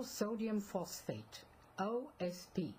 oral sodium phosphate, OSP,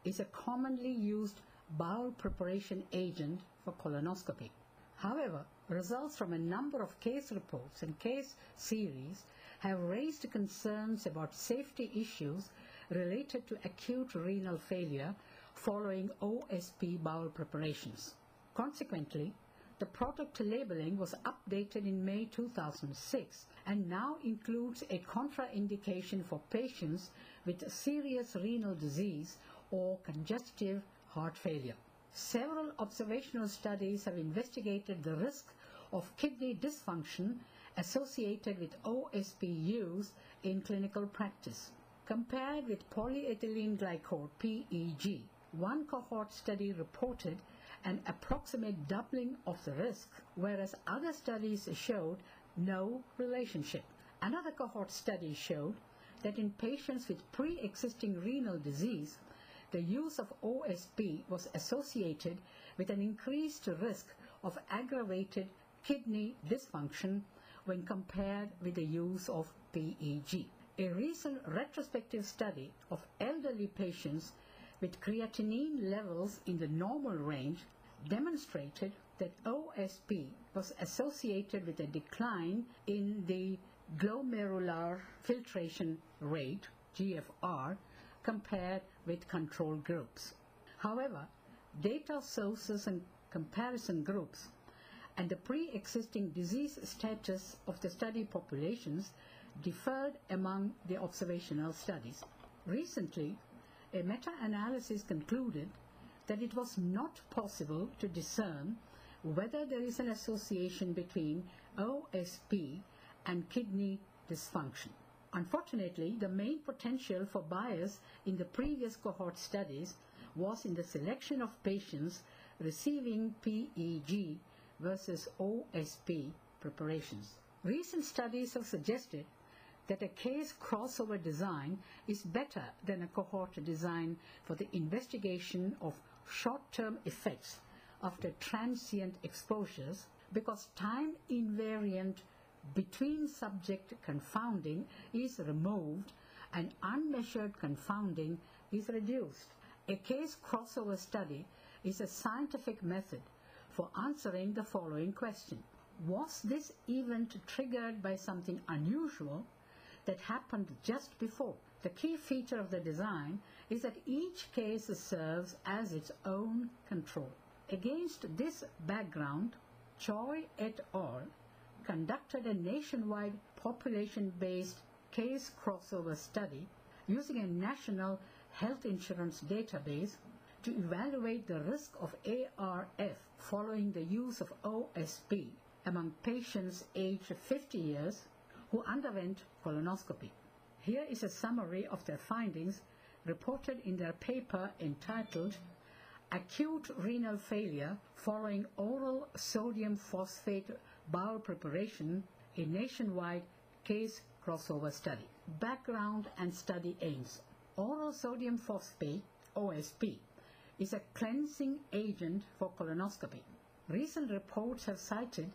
is a commonly used bowel preparation agent for colonoscopy. However, results from a number of case reports and case series have raised concerns about safety issues related to acute renal failure following OSP bowel preparations. Consequently, the product labeling was updated in May 2006 and now includes a contraindication for patients with serious renal disease or congestive heart failure. Several observational studies have investigated the risk of kidney dysfunction associated with OSP use in clinical practice. Compared with polyethylene glycol (PEG), one cohort study reported an approximate doubling of the risk, whereas other studies showed no relationship. Another cohort study showed that in patients with pre-existing renal disease, the use of OSP was associated with an increased risk of aggravated kidney dysfunction when compared with the use of PEG. A recent retrospective study of elderly patients with creatinine levels in the normal range demonstrated that OSP was associated with a decline in the glomerular filtration rate, GFR, compared with control groups. However, data sources and comparison groups and the pre-existing disease status of the study populations differed among the observational studies. Recently, a meta-analysis concluded that it was not possible to discern whether there is an association between OSP and kidney dysfunction. Unfortunately, the main potential for bias in the previous cohort studies was in the selection of patients receiving PEG versus OSP preparations. Recent studies have suggested that a case crossover design is better than a cohort design for the investigation of short-term effects after transient exposures, because time invariant between subject confounding is removed and unmeasured confounding is reduced. A case crossover study is a scientific method for answering the following question: was this event triggered by something unusual that happened just before? The key feature of the design is that each case serves as its own control. Against this background, Choi et al. Conducted a nationwide population-based case crossover study using a national health insurance database to evaluate the risk of ARF following the use of OSP among patients aged 50 years who underwent colonoscopy. Here is a summary of their findings reported in their paper entitled Acute Renal Failure Following Oral Sodium Phosphate Bowel Preparation, a Nationwide Case Crossover Study. Background and study aims. Oral sodium phosphate, OSP, is a cleansing agent for colonoscopy. Recent reports have cited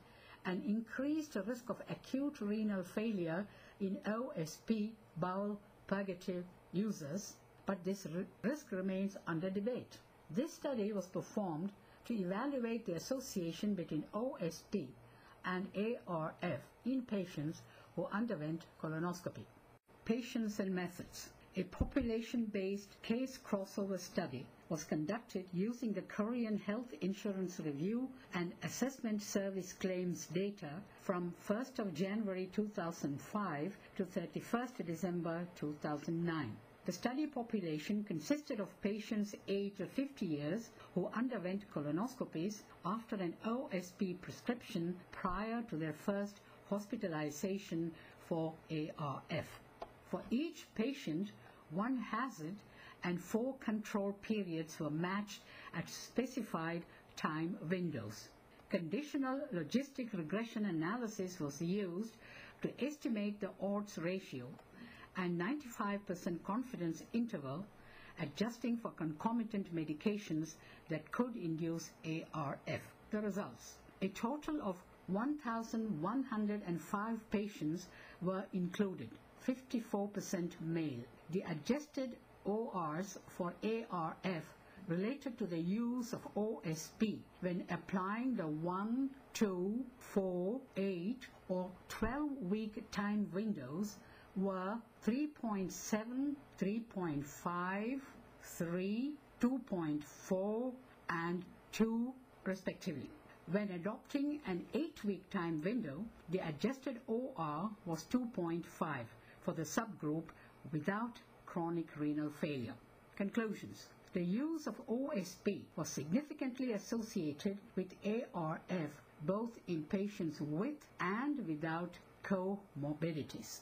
an increased risk of acute renal failure in OSP bowel purgative users, but this risk remains under debate. This study was performed to evaluate the association between OSP and ARF in patients who underwent colonoscopy. Patients and methods. A population-based case crossover study was conducted using the Korean Health Insurance Review and Assessment Service claims data from 1st of January 2005 to 31st December 2009. The study population consisted of patients aged 50 years who underwent colonoscopies after an OSP prescription prior to their first hospitalization for ARF. For each patient, one hazard and 4 control periods were matched at specified time windows. Conditional logistic regression analysis was used to estimate the odds ratio and 95% confidence interval, adjusting for concomitant medications that could induce ARF. The results. A total of 1,105 patients were included. 54% male. The adjusted ORs for ARF related to the use of OSP when applying the 1, 2, 4, 8 or 12-week time windows were 3.7, 3.5, 3, 2.4 and 2 respectively. When adopting an 8-week time window, the adjusted OR was 2.5 for the subgroup without chronic renal failure. Conclusions. The use of OSP was significantly associated with ARF both in patients with and without comorbidities.